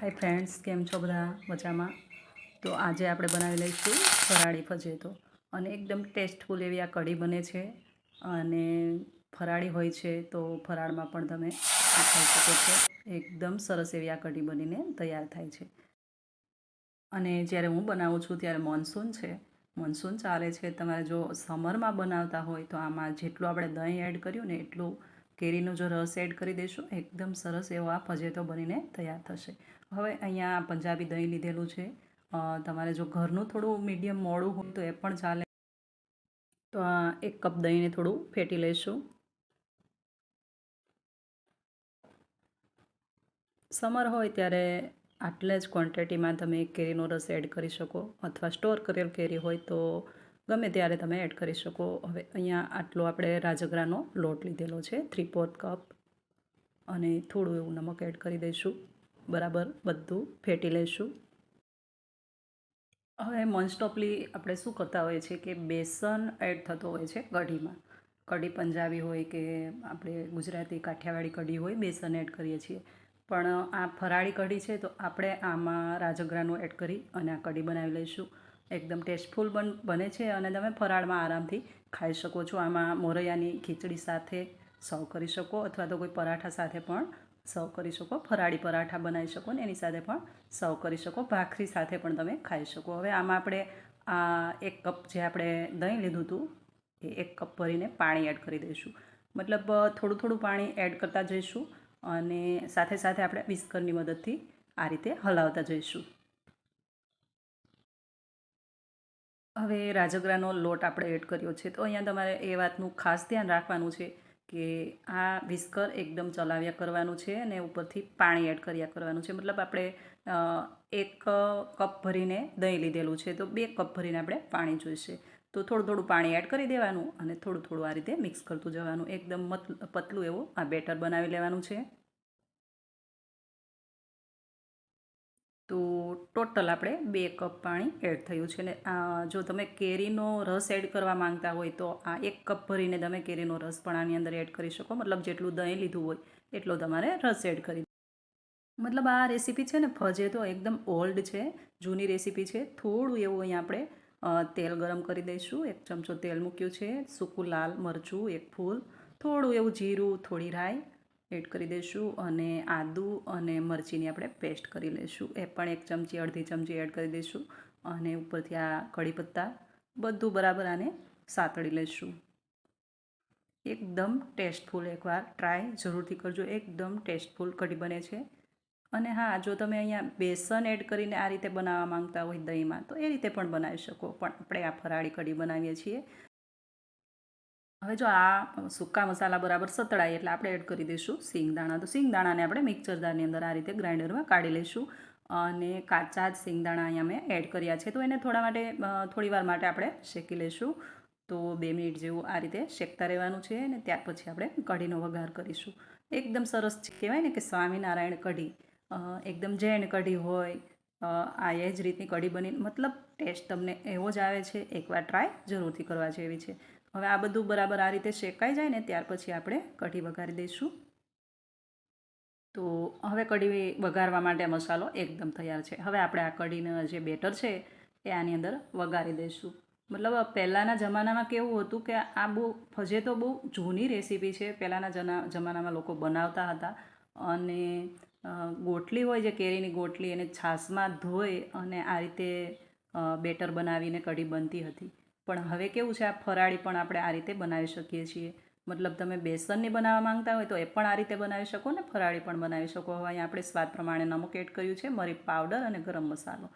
Hi friends, કેમ છો બધા? મજામાં? તો આજે આપણે બનાવી લઈશું ફરાળી ફજેતો અને એકદમ ટેસ્ટફુલ એવી આ કઢી બને છે. અને ફરાળી હોય છે તો ફરાળમાં પણ તમે આ ખાઈ શકો છો. એકદમ સરસ એવી આ કઢી બનીને તૈયાર થાય છે. અને જ્યારે હું બનાવું છું ત્યારે મોન્સૂન ચાલે છે. તમારે જો સમરમાં બનાવતા હોય તો આમાં જેટલું આપણે દહીં એડ કર્યું ને એટલું કેરીનો જો રસ એડ કરી દઈશું, એકદમ સરસ એવો આ ફજેતો બનીને તૈયાર થશે. હવે અહીંયા પંજાબી દહીં લીધેલું છે. તમારે જો ઘરનું થોડું મીડિયમ મોડું હોય તો એ પણ ચાલે. તો આ 1 કપ દહીંને થોડું ફેટી લઈશું. સમર હોય ત્યારે આટલે જ ક્વોન્ટિટીમાં તમે કેરીનો રસ એડ કરી શકો, અથવા સ્ટોર કરેલ કેરી હોય તો ગમે ત્યારે તમે એડ કરી શકો. હવે અહીંયા આટલો આપણે રાજગરાનો લોટ લીધેલો છે, 3/4 કપ, અને થોડું એવું નમક એડ કરી દઈશું. બરાબર બધું ફેટી લઈશું. હવે મોસ્ટ ઓફલી આપણે શું કરતા હોઈએ છીએ કે બેસન એડ થતો હોય છે કઢીમાં. કઢી પંજાબી હોય કે આપણે ગુજરાતી કાઠિયાવાડી કઢી હોય, બેસન એડ કરીએ છીએ. પણ આ ફરાળી કઢી છે તો આપણે આમાં રાજગરાનું એડ કરી અને આ કઢી બનાવી લઈશું. એકદમ ટેસ્ટફુલ બને છે અને તમે ફરાળમાં આરામથી ખાઈ શકો છો. આમાં મોરૈયાની ખીચડી સાથે સર્વ કરી શકો, અથવા તો કોઈ પરાઠા સાથે પણ સર્વ કરી શકો. ફરાળી પરાઠા બનાવી શકો ને એની સાથે પણ સર્વ કરી શકો. ભાખરી સાથે પણ તમે ખાઈ શકો. હવે આમાં આપણે આ 1 કપ જે આપણે દહીં લીધું હતું એ 1 કપ ભરીને પાણી એડ કરી દઈશું. મતલબ થોડું થોડું પાણી એડ કરતા જઈશું અને સાથે સાથે આપણે વિસ્કરની મદદથી આ રીતે હલાવતા જઈશું. હવે રાજગરાનો લોટ આપણે એડ કર્યો છે તો અહીંયા તમારે એ વાતનું ખાસ ધ્યાન રાખવાનું છે કે આ વિસ્કર એકદમ ચલાવ્યા કરવાનું છે અને ઉપરથી પાણી એડ કર્યા કરવાનું છે. મતલબ આપણે 1 કપ ભરીને દહીં લીધેલું છે તો 2 કપ ભરીને આપણે પાણી જોઈશે. તો થોડું થોડું પાણી એડ કરી દેવાનું અને થોડું થોડું આ રીતે મિક્સ કરતું જવાનું. એકદમ પતલું એવું આ બેટર બનાવી લેવાનું છે. તો ટોટલ આપણે 2 કપ પાણી એડ થયું છે. ને જો તમે કેરીનો રસ એડ કરવા માંગતા હોય તો આ 1 કપ ભરીને તમે કેરીનો રસ પણ આની અંદર એડ કરી શકો. મતલબ જેટલું દહીં લીધું હોય એટલો તમારે રસ એડ કરી. મતલબ આ રેસીપી છે ને ફજેતો એકદમ ઓલ્ડ છે, જૂની રેસીપી છે. થોડું એવું અહીં આપણે તેલ ગરમ કરી દઈશું. 1 ચમચો તેલ મૂક્યું છે. સૂકું લાલ મરચું 1 ફૂલ, થોડું એવું જીરું, થોડી રાઈ એડ કરી દઈશું અને આદું અને મરચીની આપણે પેસ્ટ કરી લઈશું. એ પણ 1 ચમચી અડધી ચમચી એડ કરી દઈશું અને ઉપરથી આ કઢી પત્તા બધું બરાબર આને સાતળી લઈશું. એકદમ ટેસ્ટફુલ, એકવાર ટ્રાય જરૂરથી કરજો. એકદમ ટેસ્ટફુલ કઢી બને છે. અને હા, જો તમે અહીંયા બેસન એડ કરીને આ રીતે બનાવવા માંગતા હોય દહીંમાં તો એ રીતે પણ બનાવી શકો, પણ આપણે આ ફરાળી કઢી બનાવીએ છીએ. હવે જો આ સૂકા મસાલા બરાબર સતળાય એટલે આપણે એડ કરી દઈશું સિંગદાણા. તો સિંગદાણાને આપણે મિક્સર જારની અંદર આ રીતે ગ્રાઇન્ડરમાં કાઢી લઈશું અને કાચા જ સિંગદાણા અહીંયા મેં એડ કર્યા છે. તો એને થોડી વાર માટે આપણે શેકી લઈશું. તો 2 મિનિટ જેવું આ રીતે શેકતા રહેવાનું છે અને ત્યાર પછી આપણે કઢીનો વઘાર કરીશું. એકદમ સરસ કહેવાય ને કે સ્વામિનારાયણ કઢી, એકદમ જૈન કઢી હોય આ એ જ રીતની કઢી બની, મતલબ ટેસ્ટ તમને એવો જ આવે છે. એકવાર ટ્રાય જરૂરથી કરવા જેવી છે. હવે આ બધું બરાબર આ રીતે શેકાઈ જાય ને ત્યાર પછી આપણે કઢી વઘારી દઈશું. તો હવે કઢી વઘારવા માટે મસાલો એકદમ તૈયાર છે. હવે આપણે આ કઢીના જે બેટર છે એ આની અંદર વઘારી દઈશું. મતલબ પહેલાંના જમાનામાં કેવું હતું કે આ ફજેતો બહુ જૂની રેસીપી છે. પહેલાંના જમાનામાં લોકો બનાવતા હતા અને ગોટલી હોય જે કેરીની ગોટલી એને છાશમાં ધોઈ અને આ રીતે બેટર બનાવીને કઢી બનતી હતી. પણ હવે કેવું છે, આ ફરાળી પણ આપણે આ રીતે બનાવી શકીએ છીએ. મતલબ તમે બેસનની બનાવવા માંગતા હોય તો એ પણ આ રીતે બનાવી શકો ને ફરાળી પણ બનાવી શકો. હવે અહીંયા આપણે સ્વાદ પ્રમાણે નમક એડ કર્યું છે, મરી પાવડર અને ગરમ મસાલો,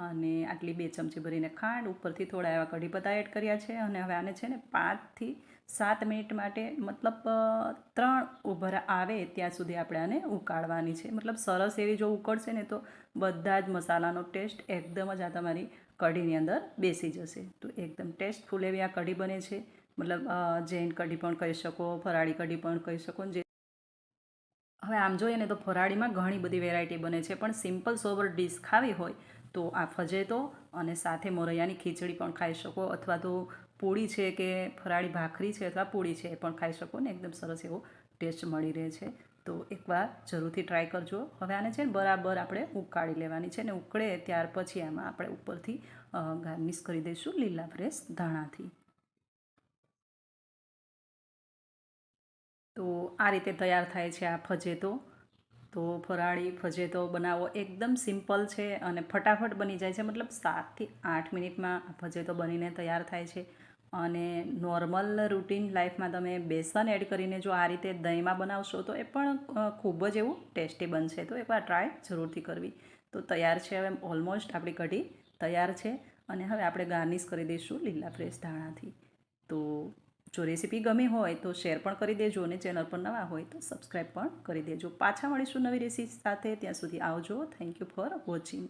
અને આટલી 2 ચમચી ભરીને ખાંડ, ઉપરથી થોડા એવા કઢી પત્તા એડ કર્યા છે. અને હવે આને છે ને 5 થી 7 મિનિટ માટે, મતલબ 3 ઉભરા આવે ત્યાં સુધી આપણે આને ઉકાળવાની છે. મતલબ સરસ એવી જો ઉકળશે ને તો બધા જ મસાલાનો ટેસ્ટ એકદમ જ આ તમારી કઢીની અંદર બેસી જશે. તો એકદમ ટેસ્ટફુલ એવી આ કઢી બને છે. મતલબ જૈન કઢી પણ કહી શકો, ફરાળી કઢી પણ કહી શકો. હવે આમ જોઈએ ને તો ફરાળીમાં ઘણી બધી વેરાયટી બને છે, પણ સિમ્પલ સોબર ડીશ ખાવી હોય તો આ ફજેતો અને સાથે મોરૈયાની ખીચડી પણ ખાઈ શકો, અથવા તો પૂરી છે કે ફરાળી ભાખરી છે અથવા પૂરી છે એ પણ ખાઈ શકો ને એકદમ સરસ એવો ટેસ્ટ મળી રહે છે. તો એકવાર જરૂરથી ટ્રાય કરજો. હવે આને છે ને બરાબર આપણે ઉકાળી લેવાની છે, ને ઉકળે ત્યાર પછી આમાં આપણે ઉપરથી ગાર્નિશ કરી દઈશું લીલા ફ્રેશ ધાણાથી. તો આ રીતે તૈયાર થાય છે આ ફજેતો. તો ફરાળી ફજેતો બનાવવો એકદમ સિમ્પલ છે અને ફટાફટ બની જાય છે, મતલબ 7 થી 8 મિનિટમાં આ ફજેતો બનીને તૈયાર થાય છે. અને નોર્મલ રૂટીન લાઈફમાં તમે બેસન એડ કરીને જો આ રીતે દહીંમાં બનાવશો તો એ પણ ખૂબ જ એવું ટેસ્ટી બનશે. તો એકવાર ટ્રાય જરૂરથી કરવી. તો તૈયાર છે, હવે ઓલમોસ્ટ આપણી કઢી તૈયાર છે. અને હવે આપણે ગાર્નિશ કરી દઈશું લીલા ફ્રેશ ધાણાથી. તો જો રેસીપી ગમી હોય તો શેર પણ કરી દેજો, અને ચેનલ પર નવા હોય તો સબસ્ક્રાઈબ પણ કરી દેજો. પાછા મળીશું નવી રેસીપી સાથે. ત્યાં સુધી આવજો. Thank you for watching.